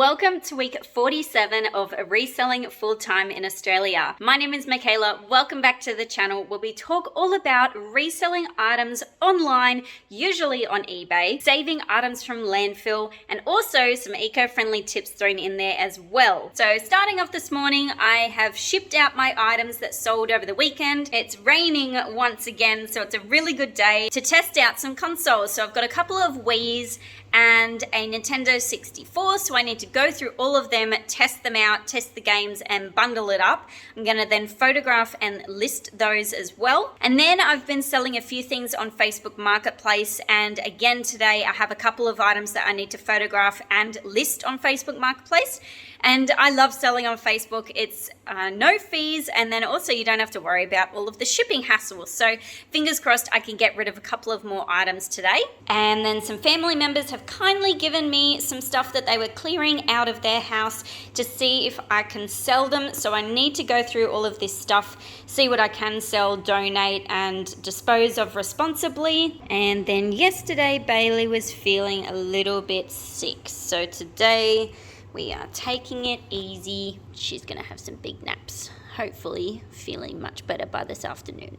Welcome to week 47 of Reselling Full-Time in Australia. My name is Michaela. Welcome back to the channel where we talk all about reselling items online, usually on eBay, saving items from landfill, and also some eco-friendly tips thrown in there as well. So starting off this morning, I have shipped out my items that sold over the weekend. It's raining once again, so it's a really good day to test out some consoles. So I've got a couple of Wii's and a Nintendo 64, so I need to go through all of them, test them out, test the games, and bundle it up. I'm gonna then photograph and list those as well. And then I've been selling a few things on Facebook Marketplace, and again today I have a couple of items that I need to photograph and list on Facebook Marketplace. And I love selling on Facebook. It's no fees, and then also you don't have to worry about all of the shipping hassle. So fingers crossed I can get rid of a couple of more items today. And then some family members have kindly given me some stuff that they were clearing out of their house to see if I can sell them. So I need to go through all of this stuff, see what I can sell, donate, and dispose of responsibly. And then yesterday Bailey was feeling a little bit sick. So today we are taking it easy. She's gonna have some big naps. Hopefully feeling much better by this afternoon.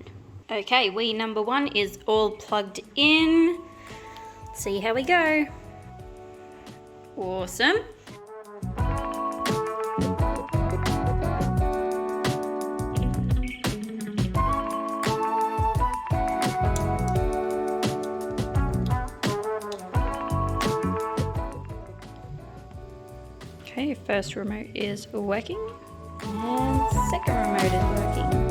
Okay, Wii number one is all plugged in. Let's see how we go. Awesome. Okay, first remote is working, and second remote is working.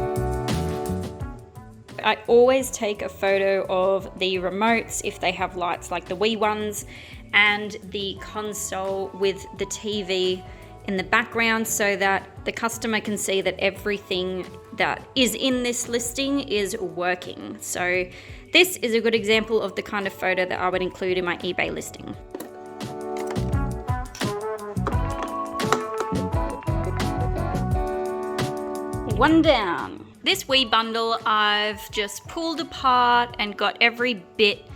I always take a photo of the remotes if they have lights, like the Wii ones, and the console with the TV in the background so that the customer can see that everything that is in this listing is working. So this is a good example of the kind of photo that I would include in my eBay listing. One down. This Wii bundle I've just pulled apart and got every bit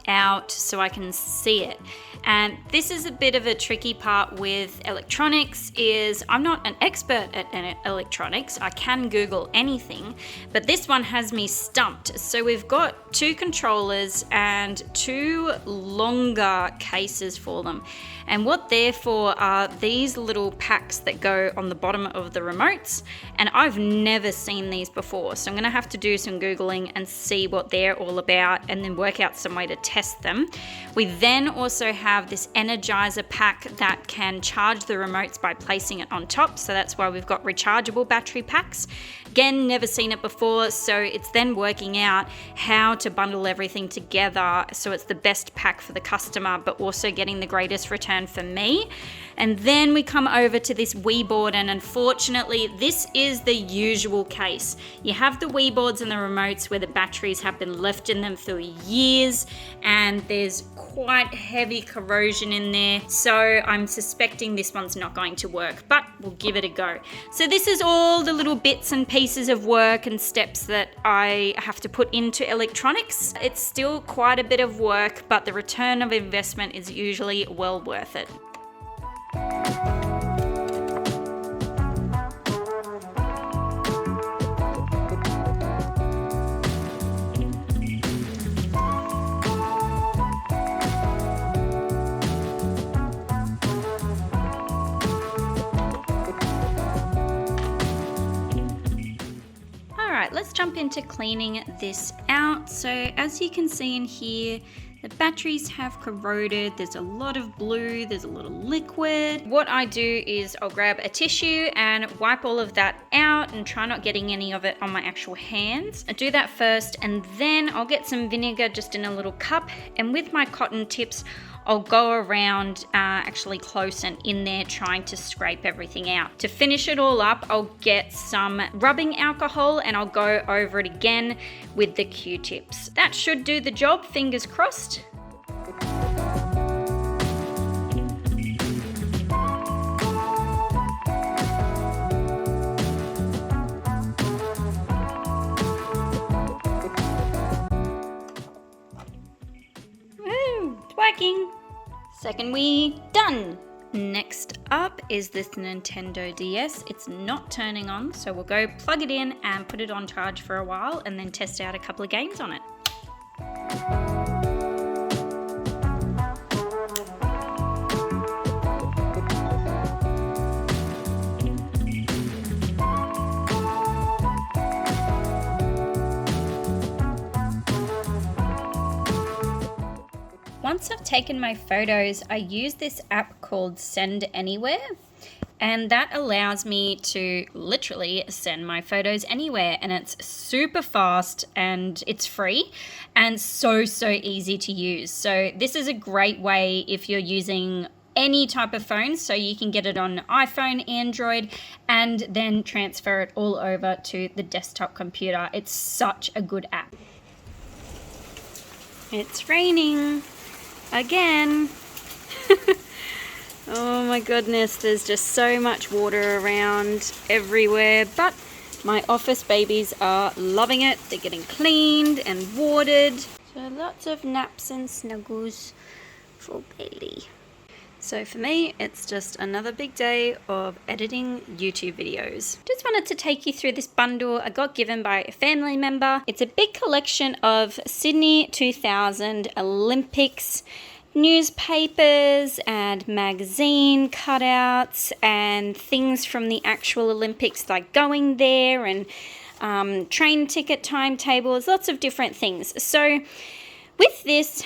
out so I can see it. And this is a bit of a tricky part with electronics. Is I'm not an expert at electronics. I can Google anything, but this one has me stumped. So we've got two controllers and two longer cases for them. And what they're for are these little packs that go on the bottom of the remotes. And I've never seen these before. So I'm gonna have to do some Googling and see what they're all about and then work out some way to test them. We then also have this Energizer pack that can charge the remotes by placing it on top. So that's why we've got rechargeable battery packs. Again, never seen it before. So it's then working out how to bundle everything together so it's the best pack for the customer, but also getting the greatest return for me. And then we come over to this Wii board, and unfortunately this is the usual case. You have the Wii boards and the remotes where the batteries have been left in them for years, and there's quite heavy corrosion in there. So I'm suspecting this one's not going to work, but we'll give it a go. So this is all the little bits and pieces of work and steps that I have to put into electronics. It's still quite a bit of work, but the return of investment is usually well worth it. Let's jump into cleaning this out. So as you can see in here, the batteries have corroded. There's a lot of blue, there's a lot of liquid. What I do is I'll grab a tissue and wipe all of that out and try not getting any of it on my actual hands. I do that first, and then I'll get some vinegar just in a little cup, and with my cotton tips I'll go around actually close and in there trying to scrape everything out. To finish it all up, I'll get some rubbing alcohol and I'll go over it again with the Q-tips. That should do the job, fingers crossed. Woo, it's working. Second Wii done. Next up is this Nintendo DS. It's not turning on, so we'll go plug it in and put it on charge for a while and then test out a couple of games on it. Once I've taken my photos, I use this app called Send Anywhere, and that allows me to literally send my photos anywhere, and it's super fast and it's free and so easy to use. So this is a great way if you're using any type of phone, so you can get it on iPhone, Android, and then transfer it all over to the desktop computer. It's such a good app. It's raining again. Oh my goodness, there's just so much water around everywhere, but my office babies are loving it. They're getting cleaned and watered. So lots of naps and snuggles for Bailey. So for me, it's just another big day of editing YouTube videos. Just wanted to take you through this bundle I got given by a family member. It's a big collection of Sydney 2000 Olympics newspapers and magazine cutouts and things from the actual Olympics, like going there, and train ticket timetables, lots of different things. So with this,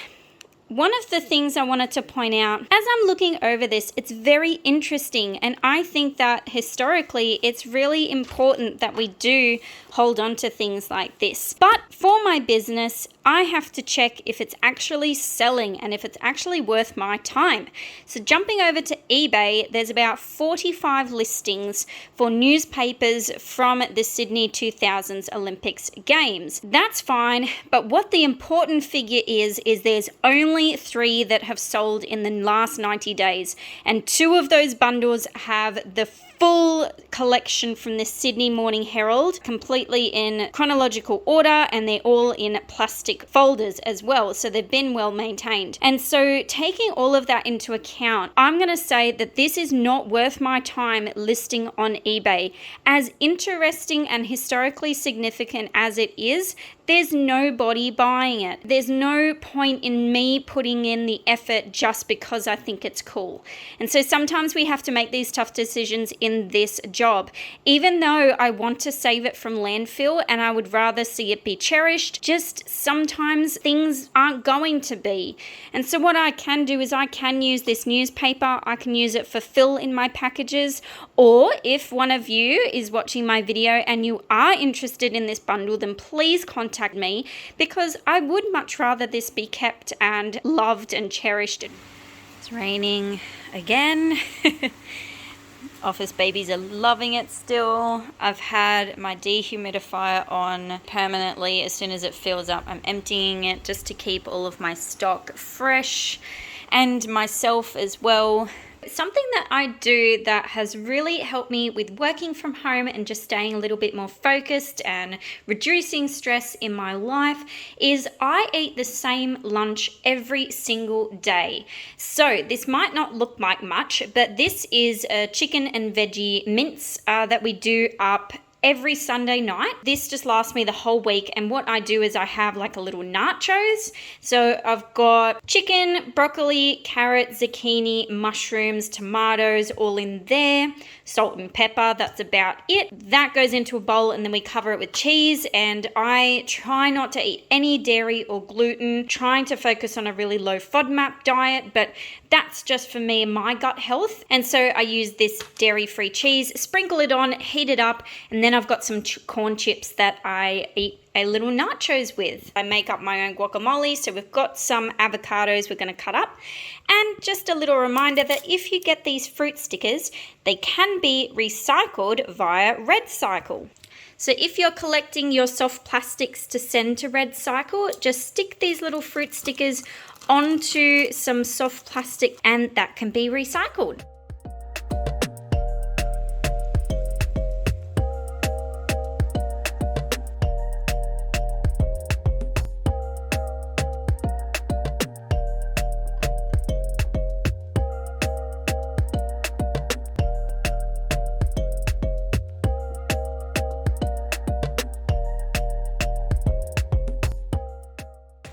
one of the things I wanted to point out, as I'm looking over this, it's very interesting, and I think that historically it's really important that we do hold on to things like this. But for my business, I have to check if it's actually selling and if it's actually worth my time. So jumping over to eBay, there's about 45 listings for newspapers from the Sydney 2000s Olympics Games. That's fine, but what the important figure is there's only 3 that have sold in the last 90 days, and 2 of those bundles have the full collection from the Sydney Morning Herald, completely in chronological order, and they're all in plastic folders as well, so they've been well maintained. And so taking all of that into account, I'm going to say that this is not worth my time listing on eBay. As interesting and historically significant as it is, there's nobody buying it. There's no point in me putting in the effort just because I think it's cool. And so sometimes we have to make these tough decisions in this job. Even though I want to save it from landfill and I would rather see it be cherished, just sometimes things aren't going to be. And so what I can do is I can use this newspaper. I can use it for fill in my packages. Or if one of you is watching my video and you are interested in this bundle, then please contact me, because I would much rather this be kept and loved and cherished. It's raining again. Office babies are loving it still. I've had my dehumidifier on permanently. As soon as it fills up, I'm emptying it just to keep all of my stock fresh, and myself as well. Something that I do that has really helped me with working from home and just staying a little bit more focused and reducing stress in my life is I eat the same lunch every single day. So this might not look like much, but this is a chicken and veggie mince that we do up every Sunday night. This just lasts me the whole week, and what I do is I have like a little nachos. So I've got chicken, broccoli, carrot, zucchini, mushrooms, tomatoes, all in there, salt and pepper, that's about it. That goes into a bowl, and then we cover it with cheese, and I try not to eat any dairy or gluten, trying to focus on a really low FODMAP diet, but that's just for me and my gut health. And so I use this dairy-free cheese, sprinkle it on, heat it up, and then I've got some corn chips that I eat a little nachos with. I make up my own guacamole, so we've got some avocados we're going to cut up. And just a little reminder that if you get these fruit stickers, they can be recycled via RedCycle. So if you're collecting your soft plastics to send to RedCycle, just stick these little fruit stickers onto some soft plastic and that can be recycled.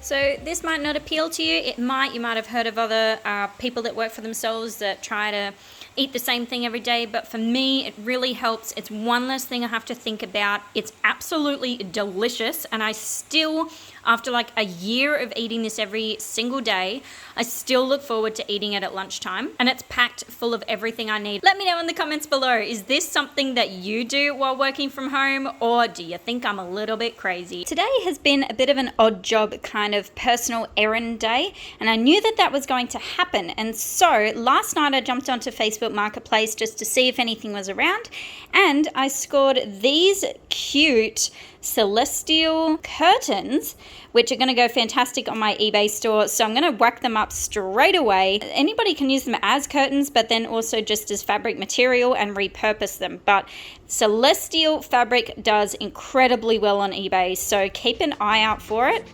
So this might not appeal to you. You might have heard of other people that work for themselves that try to eat the same thing every day, but for me it really helps. It's one less thing I have to think about. It's absolutely delicious, and I still, after like a year of eating this every single day, I still look forward to eating it at lunchtime, and it's packed full of everything I need. Let me know in the comments below, is this something that you do while working from home, or do you think I'm a little bit crazy? Today has been a bit of an odd job kind of personal errand day, and I knew that that was going to happen, and so last night I jumped onto Facebook Marketplace just to see if anything was around, and I scored these cute celestial curtains, which are going to go fantastic on my eBay store, so I'm going to whack them up straight away. Anybody can use them as curtains, but then also just as fabric material and repurpose them, but celestial fabric does incredibly well on eBay, so keep an eye out for it.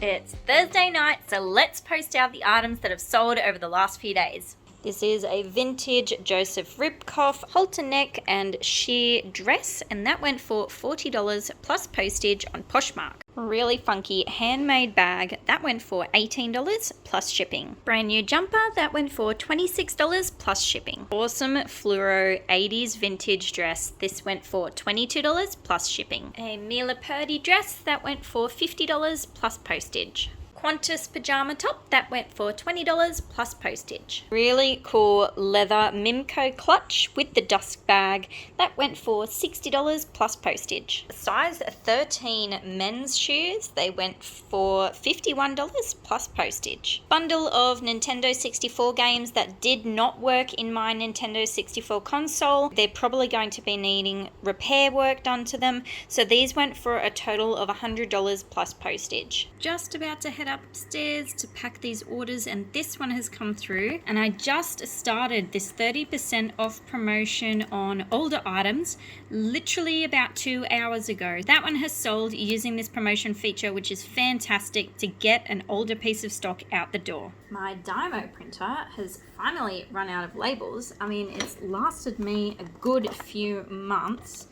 It's Thursday night, so let's post out the items that have sold over the last few days. This is a vintage Joseph Ribkoff halter neck and sheer dress, and that went for $40 plus postage on Poshmark. Really funky handmade bag, that went for $18 plus shipping. Brand new jumper, that went for $26 plus shipping. Awesome fluoro 80s vintage dress, this went for $22 plus shipping. A Mila Purdy dress, that went for $50 plus postage. Qantas pajama top, that went for $20 plus postage. Really cool leather Mimco clutch with the dusk bag, that went for $60 plus postage. Size 13 men's shoes, they went for $51 plus postage. Bundle of Nintendo 64 games that did not work in my Nintendo 64 console. They're probably going to be needing repair work done to them, so these went for a total of $100 plus postage. Just about to head upstairs to pack these orders, and this one has come through, and I just started this 30% off promotion on older items literally about 2 hours ago. That one has sold using this promotion feature, which is fantastic to get an older piece of stock out the door. My Dymo printer has finally run out of labels. I mean, it's lasted me a good few months,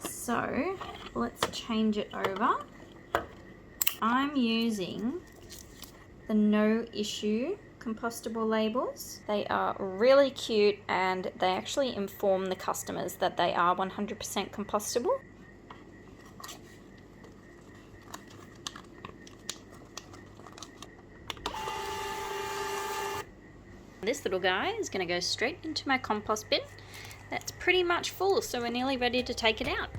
so let's change it over. I'm using the No Issue compostable labels. They are really cute, and they actually inform the customers that they are 100% compostable. This little guy is going to go straight into my compost bin. That's pretty much full, so we're nearly ready to take it out.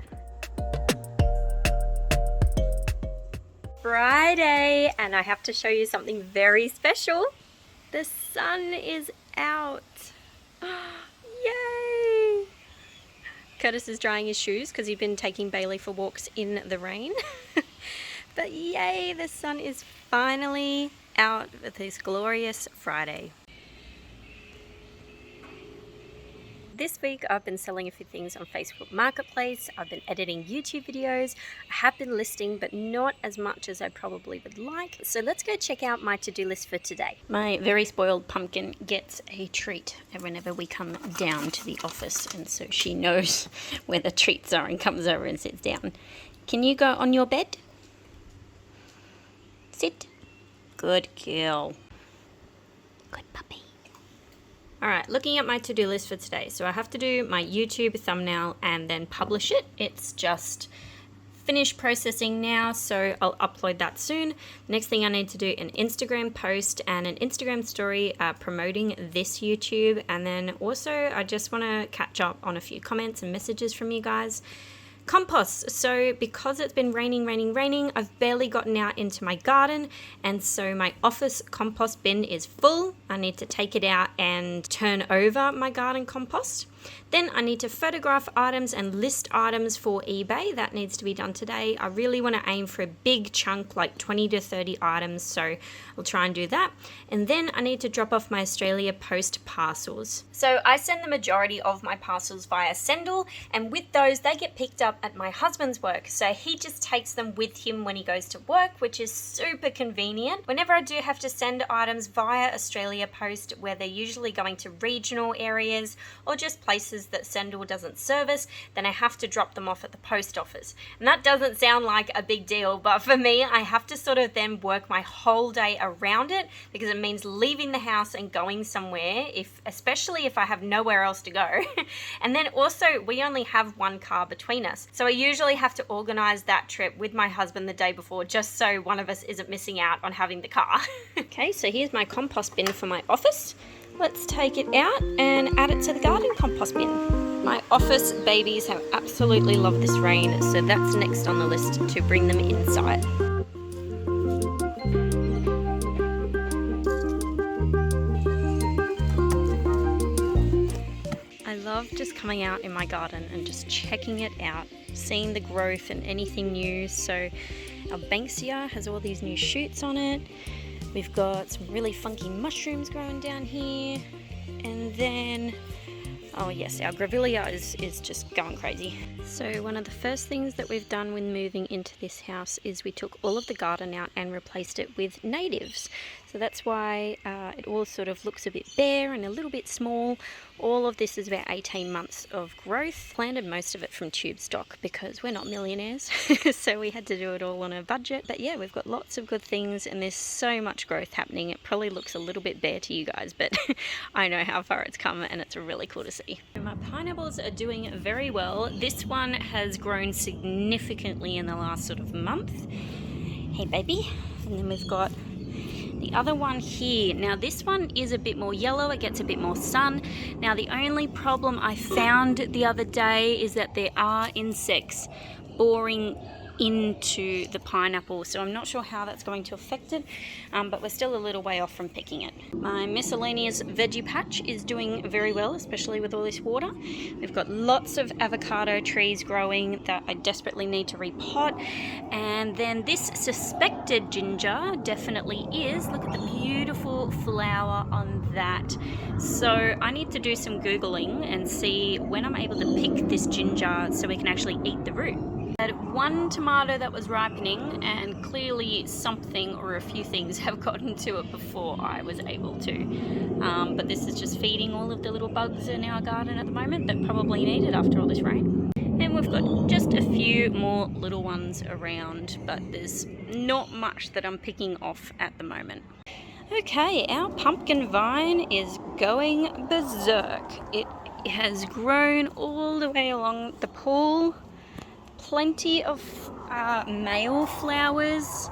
Friday, and I have to show you something very special. The sun is out. Yay! Curtis is drying his shoes because he's been taking Bailey for walks in the rain. But yay, the sun is finally out with this glorious Friday. This week I've been selling a few things on Facebook Marketplace. I've been editing YouTube videos. I have been listing, but not as much as I probably would like. So let's go check out my to-do list for today. My very spoiled pumpkin gets a treat whenever we come down to the office, and so she knows where the treats are and comes over and sits down. Can you go on your bed? Sit. Good girl. Good puppy. Alright, looking at my to-do list for today. So I have to do my YouTube thumbnail and then publish it. It's just finished processing now, so I'll upload that soon. Next thing I need to do an Instagram post and an Instagram story promoting this YouTube. And then also I just want to catch up on a few comments and messages from you guys. Compost. So because it's been raining, I've barely gotten out into my garden, and so my office compost bin is full. I need to take it out and turn over my garden compost. Then I need to photograph items and list items for eBay. That needs to be done today. I really want to aim for a big chunk, like 20 to 30 items, so I'll try and do that. And then I need to drop off my Australia Post parcels. So I send the majority of my parcels via Sendle, and with those they get picked up at my husband's work. So he just takes them with him when he goes to work, which is super convenient. Whenever I do have to send items via Australia Post, where they're usually going to regional areas or just places that Sendle doesn't service, then I have to drop them off at the post office. And that doesn't sound like a big deal, but for me, I have to sort of then work my whole day around it, because it means leaving the house and going somewhere, especially if I have nowhere else to go. And then also, we only have one car between us, so I usually have to organize that trip with my husband the day before, just so one of us isn't missing out on having the car. Okay, so here's my compost bin for my office. Let's take it out and add it to the garden compost bin. My office babies have absolutely loved this rain, so that's next on the list to bring them inside. I love just coming out in my garden and just checking it out, seeing the growth and anything new. So our Banksia has all these new shoots on it. We've got some really funky mushrooms growing down here. And then, oh yes, our grevillea is just going crazy. So one of the first things that we've done when moving into this house is we took all of the garden out and replaced it with natives. So that's why it all sort of looks a bit bare and a little bit small. All of this is about 18 months of growth. Planted most of it from tube stock because we're not millionaires, so we had to do it all on a budget. But yeah, we've got lots of good things and there's so much growth happening. It probably looks a little bit bare to you guys, but I know how far it's come and it's really cool to see. My pineapples are doing very well. This one has grown significantly in the last sort of month. Hey baby. And then we've got the other one here. Now this one is a bit more yellow, it gets a bit more sun. Now the only problem I found the other day is that there are insects boring into the pineapple, so I'm not sure how that's going to affect it, but we're still a little way off from picking it. My miscellaneous veggie patch is doing very well, especially with all this water. We've got lots of avocado trees growing that I desperately need to repot, and then this suspected ginger definitely is. Look at the beautiful flower on that. So I need to do some googling and see when I'm able to pick this ginger so we can actually eat the root. I had one tomato that was ripening, and clearly something or a few things have gotten to it before I was able to. But this is just feeding all of the little bugs in our garden at the moment that probably need it after all this rain. And we've got just a few more little ones around, but there's not much that I'm picking off at the moment. Okay, our pumpkin vine is going berserk. It has grown all the way along the pool. Plenty of male flowers,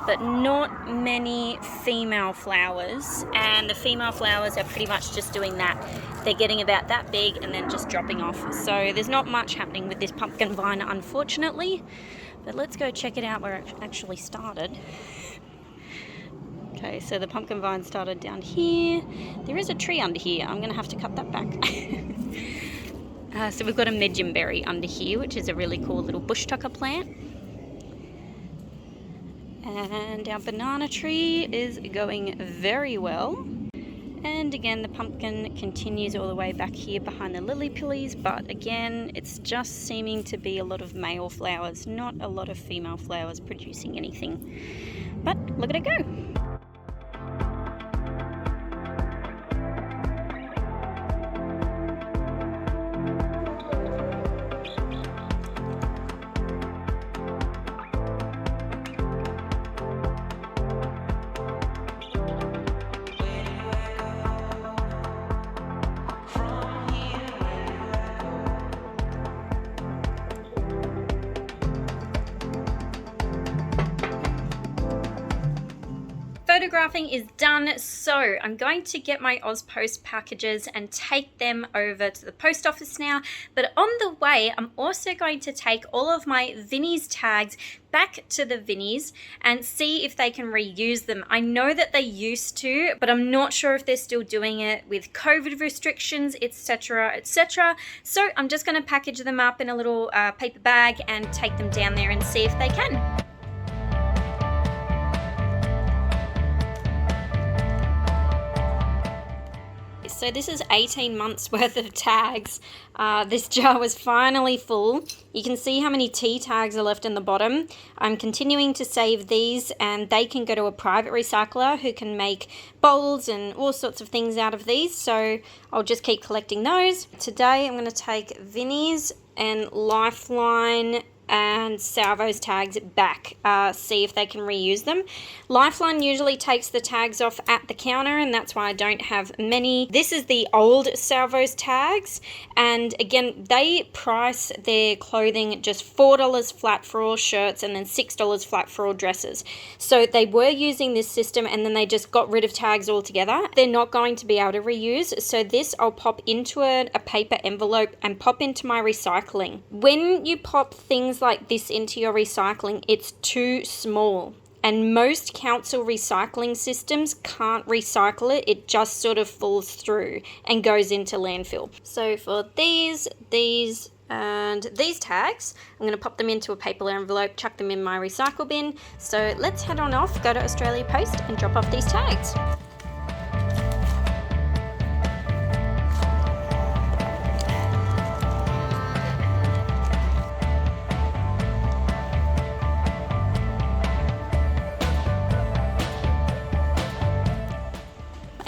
but not many female flowers, and the female flowers are pretty much just doing that. They're getting about that big and then just dropping off. So there's not much happening with this pumpkin vine, unfortunately, but let's go check it out where it actually started. Okay, so the pumpkin vine started down here. There is a tree under here. I'm gonna have to cut that back. So we've got a medjimberry under here, which is a really cool little bush tucker plant. And our banana tree is going very well. And again, the pumpkin continues all the way back here behind the lily pillies, but again, it's just seeming to be a lot of male flowers, not a lot of female flowers producing anything. But look at it go. photographing is done, so I'm going to get my Ozpost packages and take them over to the post office now. But on the way, I'm also going to take all of my Vinnie's tags back to the Vinnies and see if they can reuse them. I know that they used to, but I'm not sure if they're still doing it with COVID restrictions, etc., etc. So I'm just going to package them up in a little paper bag and take them down there and see if they can. So this is 18 months worth of tags. This jar was finally full. You can see how many tea tags are left in the bottom. I'm continuing to save these, and they can go to a private recycler who can make bowls and all sorts of things out of these. So I'll just keep collecting those. Today I'm going to take Vinnie's and Lifeline and Salvo's tags back, see if they can reuse them. Lifeline usually takes the tags off at the counter, and that's why I don't have many. This is the old Salvo's tags, and again, they price their clothing just $4 flat for all shirts and then $6 flat for all dresses. So they were using this system, and then they just got rid of tags altogether. They're not going to be able to reuse, so this I'll pop into a paper envelope and pop into my recycling. When you pop things like this into your recycling, it's too small, and most council recycling systems can't recycle it. It just sort of falls through and goes into landfill. So for these and these tags, I'm going to pop them into a paper envelope, chuck them in my recycle bin. So let's head on off, go to Australia Post and drop off these tags.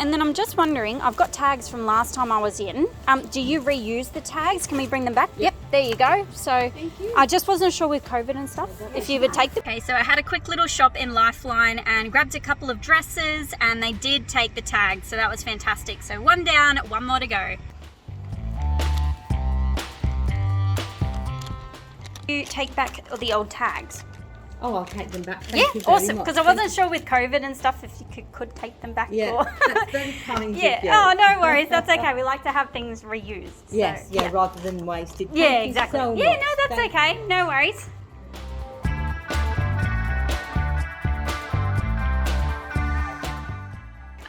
And then I'm just wondering, I've got tags from last time I was in. Do you reuse the tags? Can we bring them back? Yep, there you go. So I just wasn't sure with COVID and stuff if you would take them. Okay, so I had a quick little shop in Lifeline and grabbed a couple of dresses, and they did take the tags, so that was fantastic. So one down, one more to go. You take back the old tags. Oh, I'll take them back. Thank you very awesome. Because I wasn't sure with COVID and stuff if you could take them back. Yeah, that's very kind of you. Oh, no worries. That's okay. We like to have things reused. Yes, so, rather than wasted. Yeah, exactly. So no, that's okay. No worries.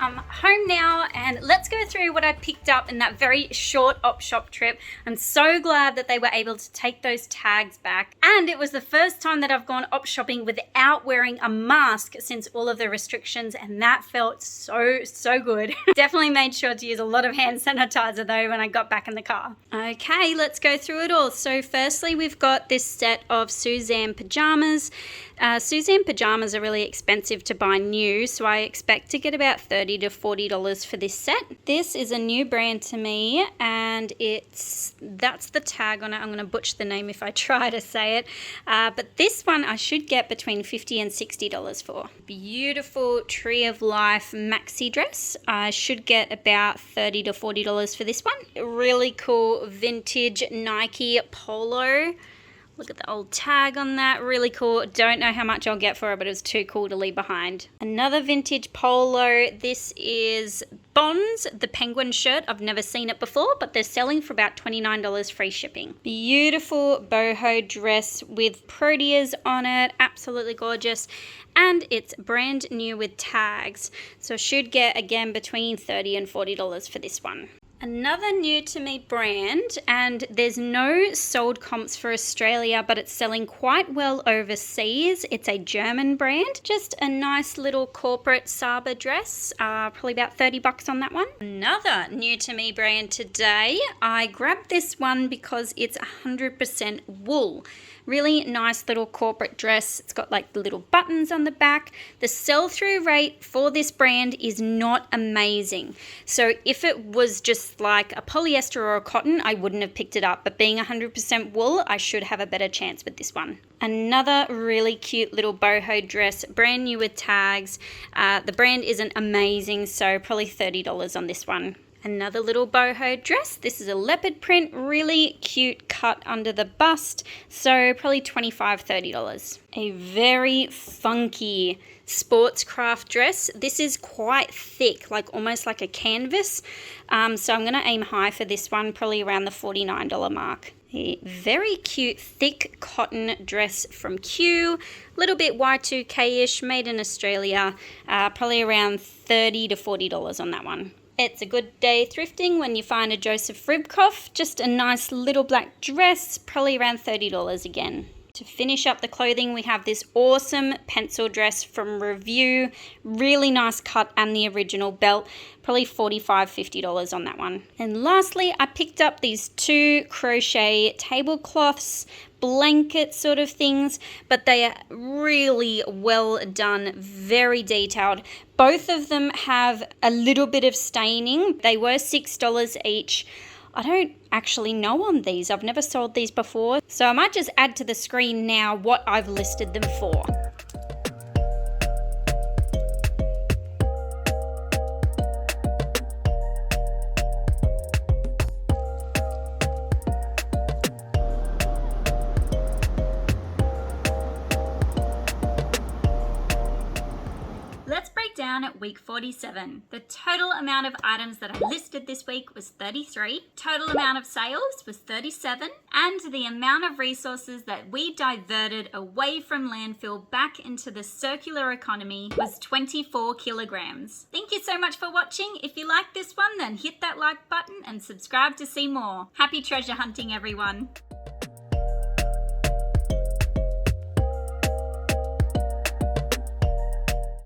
I'm home now, and let's go through what I picked up in that very short op shop trip. I'm so glad that they were able to take those tags back, and it was the first time that I've gone op shopping without wearing a mask since all of the restrictions, and that felt so good. Definitely made sure to use a lot of hand sanitizer though when I got back in the car. Okay, let's go through it all. So firstly, we've got this set of Suzanne pajamas. Suzanne pajamas are really expensive to buy new, so I expect to get about $30 to $40 for this set. This is a new brand to me, and that's the tag on it. I'm going to butcher the name if I try to say it, but this one I should get between $50 and $60 for. Beautiful Tree of Life maxi dress. I should get about $30 to $40 for this one. Really cool vintage Nike Polo. Look at the old tag on that, really cool. Don't know how much I'll get for it, but it was too cool to leave behind. Another vintage polo. This is Bonds, the penguin shirt. I've never seen it before, but they're selling for about $29 free shipping. Beautiful boho dress with proteas on it, absolutely gorgeous. And it's brand new with tags. So should get again between $30 and $40 for this one. Another new to me brand, and there's no sold comps for Australia, but it's selling quite well overseas. It's a German brand. Just a nice little corporate Saba dress, probably about $30 on that one. Another new to me brand today. I grabbed this one because it's 100% wool. Really nice little corporate dress. It's got like the little buttons on the back. The sell-through rate for this brand is not amazing. So if it was just like a polyester or a cotton, I wouldn't have picked it up. But being 100% wool, I should have a better chance with this one. Another really cute little boho dress, brand new with tags. The brand isn't amazing, so probably $30 on this one. Another little boho dress. This is a leopard print, really cute cut under the bust, so probably $25-$30. A very funky sports craft dress. This is quite thick, like almost like a canvas, so I'm going to aim high for this one, probably around the $49 mark. A very cute thick cotton dress from Q, a little bit Y2K-ish, made in Australia, probably around $30 to $40 on that one. It's a good day thrifting when you find a Joseph Ribkoff, just a nice little black dress, probably around $30 again. To finish up the clothing, we have this awesome pencil dress from Review, really nice cut and the original belt, probably $45-$50 on that one. And lastly, I picked up these 2 crochet tablecloths, blanket sort of things, but they are really well done, very detailed. Both of them have a little bit of staining. They were $6 each. I don't actually know on these. I've never sold these before, so I might just add to the screen now what I've listed them for. Let's break down at week 47. The total amount of items that I listed this week was 33. Total amount of sales was 37. And the amount of resources that we diverted away from landfill back into the circular economy was 24 kilograms. Thank you so much for watching. If you like this one, then hit that like button and subscribe to see more. Happy treasure hunting, everyone.